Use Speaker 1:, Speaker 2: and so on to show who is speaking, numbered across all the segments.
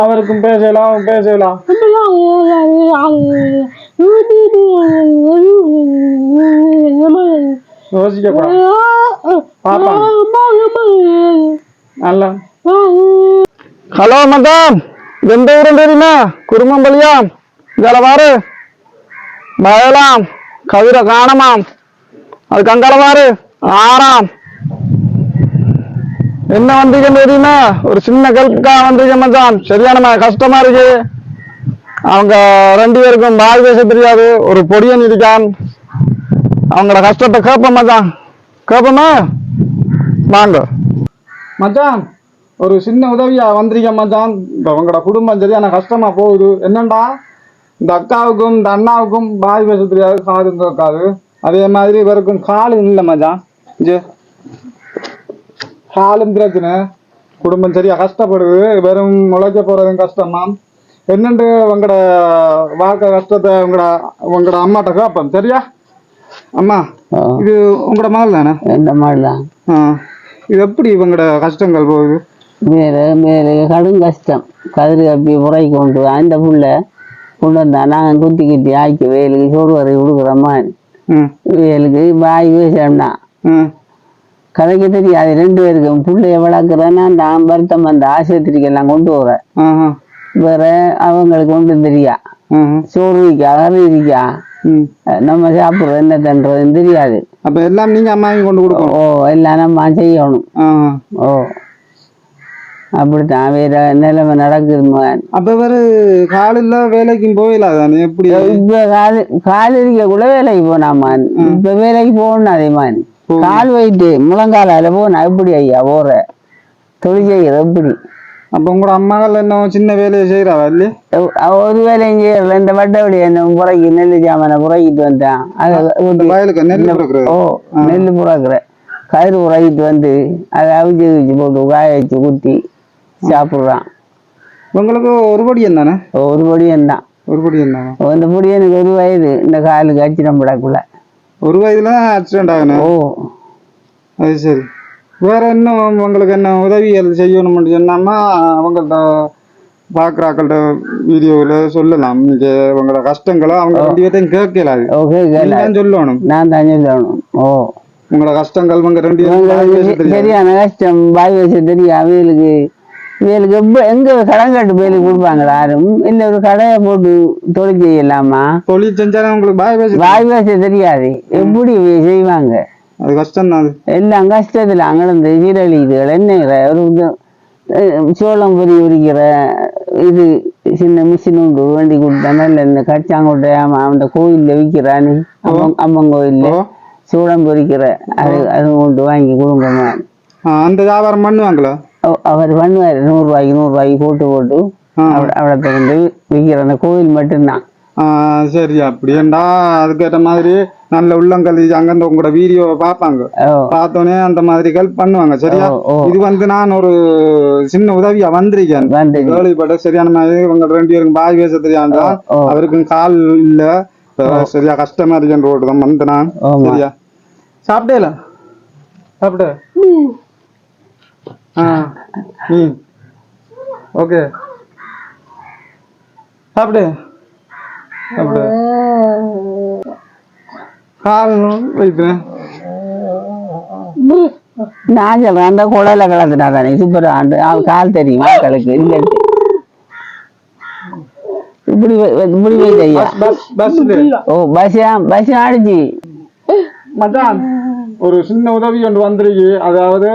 Speaker 1: அவருக்கும் பேசலாம் பேசலாம். ஹலோ மச்சான், எந்த ஊரும் தெரியுமா? குருமம்பலியாம். இதில் பாரு பயலாம் கதிரை காணமாம். அதுக்கு அங்கால பாரு ஆறாம். என்ன வந்திருக்கேன்னு தெரியுமா? ஒரு சின்ன கல்ப்புக்காக வந்திருக்கேன் மச்சான். சரியான கஷ்டமா இருக்கு. அவங்க 2 பேருக்கும் பாய் பேச தெரியாது. ஒரு பொடியன் இருக்கான். அவங்களோட கஷ்டத்தை கேட்போம் மச்சான். கேட்போமா? வாங்க மச்சான், ஒரு சின்ன உதவியா வந்திருக்கேன் மச்சான். அவங்களோட குடும்பம் சரியான கஷ்டமா போகுது. என்னண்டா, இந்த அக்காவுக்கும் இந்த அண்ணாவுக்கும் பாய் பேச தெரியாது, காது கேட்காது. அதே மாதிரி இவருக்கும் காலும் இல்லை மச்சான். காலும் பிரச்சனை. குடும்பம் சரியா கஷ்டப்படுது. வெறும் முளைக்க போறதும் கஷ்டமா. என்னண்டு உங்களோட வாழ்க்கை கஷ்டத்தை உங்களோட அம்மாட்ட கேட்பேன். சரியா? அம்மா, இது உங்களோட மகள் தானே?
Speaker 2: எந்த மகள் தான்.
Speaker 1: இது எப்படி இவங்களோட கஷ்டங்கள் போகுது?
Speaker 2: மேலே கடும் கஷ்டம். கதிரி அப்படி முறை கொண்டு அந்த புள்ள கொண்டு வந்தா நாங்கள் குத்தி ஆக்கி வேலுக்கு சோறு வரை கொடுக்குறோம்மா. வேலுக்கு பாய் பேசணும்னா கதைக்கு தெரியாது. 2 பேருக்கும் பிள்ளைய வளர்க்குறேன்னா நான் வருத்தம் அந்த ஆஸ்பத்திரிக்கெல்லாம் கொண்டு போறேன். வேற அவங்களுக்கு ஒன்றும் தெரியா. சோறு இருக்கா, கறி இருக்கா, நம்ம சாப்பிடுறது என்ன தன்றதுன்னு தெரியாது.
Speaker 1: அப்ப எல்லாம் நீங்க அம்மாவையும் கொண்டு கொடுக்கணும்.
Speaker 2: எல்லாம் நம்ம செய்யணும். அப்படித்தான் வேற நிலைமை நடக்குது.
Speaker 1: அப்ப வேற காலையில வேலைக்கும் போயிடலாதானே? எப்படி
Speaker 2: இப்ப கால் இருக்க கூட வேலைக்கு போனாமா. இப்ப வேலைக்கு போகணும். அதே மாதிரி கால் வைட்டு முழங்கால போனா எப்படி ஐயா போற தொழில் செய்யறது எப்படி?
Speaker 1: அப்ப உங்களோட அம்மாக்கள் என்ன சின்ன வேலையை செய்யறாவா? இல்லையே,
Speaker 2: ஒரு வேலையும் செய்யறல. இந்த வட்டவடி என்ன புறக்கி நெல்லு சாமான புறக்கிட்டு வந்தான். நெல்லு புறக்குற கயிறு புறக்கிட்டு வந்து அதை அவிச்சு வச்சு போட்டு காய வச்சு குத்தி சாப்பிடுறான்.
Speaker 1: உங்களுக்கு ஒரு பொடியன் தானே?
Speaker 2: ஒரு பொடியன் தான்.
Speaker 1: ஒரு பொடியன் தான்.
Speaker 2: இந்த பொடியனுக்கு 1 வயது. இந்த காலுக்கு அச்சிடம் படக்குள்ள
Speaker 1: 1 வயதுல ஆக்சிடென்ட் ஆகணும். அது சரி. வேற இன்னும் உங்களுக்கு என்ன உதவிகள் செய்யணும்னு சொன்னாமா அவங்கள்ட்ட பாக்குறாக்கள்கிட்ட வீடியோவில் சொல்லலாம். நீங்க உங்களோட கஷ்டங்களை அவங்க 2 பேர்த்தையும் கேட்கலாது. சொல்லணும்.
Speaker 2: நான் தான் சொல்லணும்.
Speaker 1: உங்களோட கஷ்டங்கள் உங்க 2 பேரும்
Speaker 2: சரியான கஷ்டம். பாய் பேச தெரியும். வேலுக்கு எங்க கடன் கட்டு வேலுக்கு கொடுப்பாங்களா? யாரும் இல்ல. ஒரு கடையை போட்டு தொழில் செய்யலாமா?
Speaker 1: தொழில் செஞ்சாலும் உங்களுக்கு
Speaker 2: பாய் பேச தெரியாது. எப்படி செய்வாங்க?
Speaker 1: அது கஷ்டம் தான்.
Speaker 2: எல்லாம் கஷ்டத்துல அங்கிருந்து சீரழிதுகள் என்ன ஒரு சோளம் பொறி உரிக்கிற இது சின்ன மிஷின் உண்டு வேண்டி கொடுத்தா. நல்ல இந்த கச்சாங்கோட்டை அந்த கோயில்ல விற்கிறானே அம்மன் கோயில்ல சோளம் பொறிக்கிற அது கொண்டு வாங்கி கொடுங்க.
Speaker 1: அந்த வியாபாரம் பண்ணுவாங்களா?
Speaker 2: அவர் பண்ணுவார். 100 ரூபாய்க்கு போட்டு அவளை கொண்டு விற்கிற அந்த கோயில் மட்டும்தான்.
Speaker 1: சரி. அப்படியேண்டா அதுக்கேற்ற மாதிரி நல்ல உள்ளங்கள் அங்கிருந்து உங்களோட வீடியோவை பார்ப்பாங்க. பார்த்தோன்னே அந்த மாதிரிகள் பண்ணுவாங்க. சரியா? இது நான் ஒரு சின்ன உதவியா வந்திருக்கேன். கேள்விப்பட்ட சரியான மாதிரி உங்க 2 பேருக்கும் பாய் பேச தெரியாண்டா. அவருக்கும் கால் இல்ல. சரியா கஷ்டமா இருக்கேன். ரோடு தான் வந்து நான். சரியா? சாப்பிடல சாப்பிட. ஓகே சாப்பிடு சாப்பிடு. கால் வைக்கிறேன்.
Speaker 2: நான் சொல்றேன் அந்த குடல கலந்துட்டா தானே சூப்பர். கால் தெரியும் மக்களுக்கு. இப்படி பஸ் ஆடிச்சு
Speaker 1: மச்சான். ஒரு சின்ன உதவி ஒன்று வந்திருக்கு. அதாவது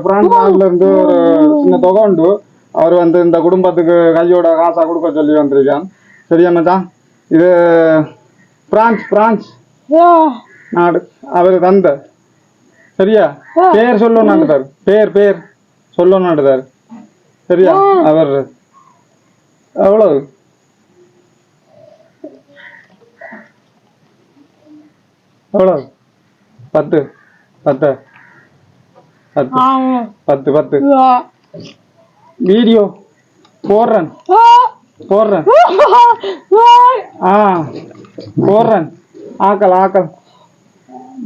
Speaker 1: பிரான்ஸ் நாட்டுல இருந்து ஒரு சின்ன தொகை உண்டு. அவர் இந்த குடும்பத்துக்கு கையோட காசா கொடுக்க சொல்லி வந்திருக்கான். சரியா மச்சான்? இது பிரான்ஸ் நாடு. அவர் தந்த. சரியா? பேர் சொல்லணும்னுட்டார். பேர் சொல்லணும்னுட்டார். சரியா? அவர் எவ்வளவு? எவ்வளவு? 10 வீடியோ போடுறேன். போடுறேன். ஆக்கள்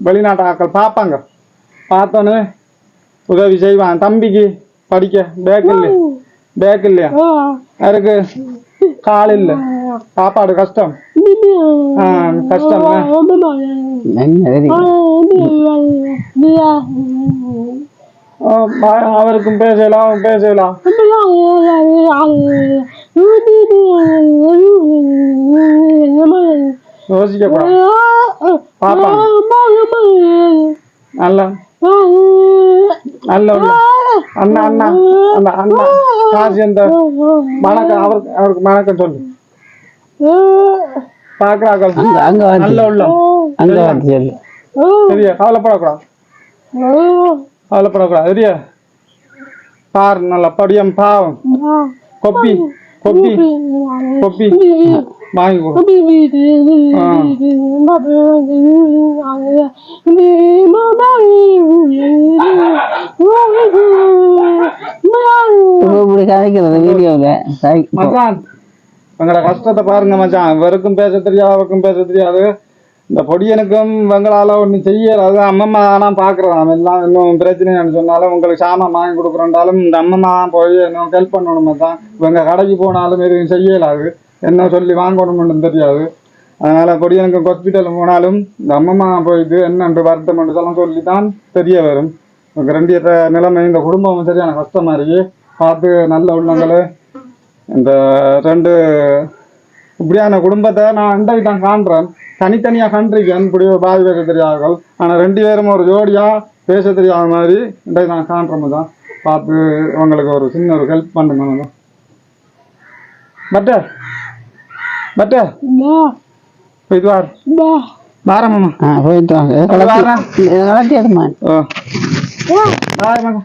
Speaker 1: வெளிநாட்டு ஆக்கள் பார்ப்பாங்க. பார்த்தோன்னு உதவி செய்வான். தம்பிக்கு படிக்க பேக் இல்லையா? அவருக்கு கால் இல்ல, சாப்பாடு கஷ்டம். கஷ்டம். அவருக்கும் பேசலாம் பேசலாம். யோசிக்கப்படாது. பாப்பா நல்ல நல்ல அண்ணா அண்ணா அந்த அண்ணா காசி அந்த வணக்கம் அவருக்கு வணக்கம் சொல்லு. பாக்குறாக்கள் நல்ல உள்ளம் சரியா, கவலைப்படக்கூடாது கவலைப்படக்கூடாது சரியா. பாரு நல்ல படியம் பாவம் கொப்பி கொப்பி கொப்பி வாங்கி கொடு. மச்சான் எங்களோட கஷ்டத்தை பாருங்க மச்சான். இவருக்கும் பேச தெரியாது, அவருக்கும் பேச தெரியாது. இந்த பொடியனுக்கும் வெங்களால ஒன்றும் செய்யறது. அம்மம்மா தான் பாக்குறோம் எல்லாம். இன்னும் பிரச்சனைன்னு சொன்னாலும் உங்களுக்கு சாமான் வாங்கி கொடுக்குறோண்டாலும் இந்த அம்மம்மா தான் போய் இன்னும் ஹெல்ப் பண்ணணும் மச்சான். இவங்க கடைக்கு போனாலும் எதுவும் செய்யலாது, என்ன சொல்லி வாங்கணும்னு தெரியாது. அதனால பொடியனுக்கு ஹாஸ்பிட்டல் போனாலும் இந்த அம்மம்மா போயிட்டு என்னன்று வருத்தம் எல்லாம் சொல்லி தான் தெரிய வரும். ரெண்டு நிலைமை இந்த குடும்பம் சரியான கஷ்டமா இருக்கு. பார்த்து நல்ல உள்ளங்களே இந்த ரெண்டு இப்படியான குடும்பத்தை நான் இன்றைக்கு தான் காண்றேன். தனித்தனியாக கண்டிருக்கேன் இப்படி பாதி பேச தெரியாதவர்கள். ஆனால் ரெண்டு பேரும் ஒரு ஜோடியா பேச தெரியாத மாதிரி இன்றைக்கு நான் காண்றோம் தான். பார்த்து உங்களுக்கு ஒரு சின்ன ஒரு ஹெல்ப் பண்ணுங்க. பட்ட பட்ட போயிட்டு வார் வாரம்மா
Speaker 2: போயிட்டு வாங்க.
Speaker 1: வாரேன்.